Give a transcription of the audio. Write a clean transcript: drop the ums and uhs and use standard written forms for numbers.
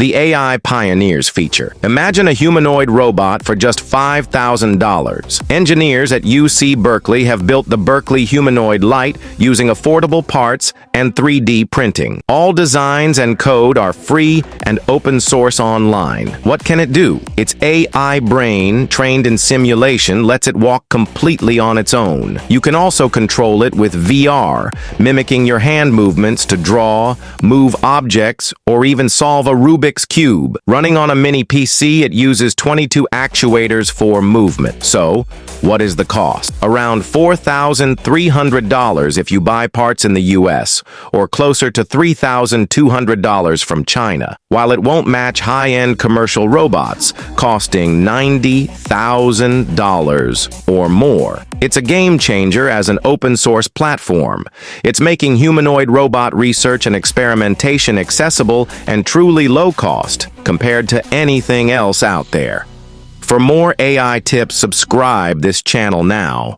The AI Pioneers feature. Imagine a humanoid robot for just $5,000. Engineers at UC Berkeley have built the Berkeley Humanoid Lite using affordable parts and 3D printing. All designs and code are free and open source online. What can it do? Its AI brain, trained in simulation, lets it walk completely on its own. You can also control it with VR, mimicking your hand movements to draw, move objects, or even solve a Rubik's Cube. Running on a mini PC, it uses 22 actuators for movement. So, what is the cost? Around $4,300 if you buy parts in the US, or closer to $3,200 from China. While it won't match high-end commercial robots, costing $90,000 or more. It's a game changer as an open-source platform. It's making humanoid robot research and experimentation accessible and truly low-cost compared to anything else out there. For more AI tips, subscribe this channel now.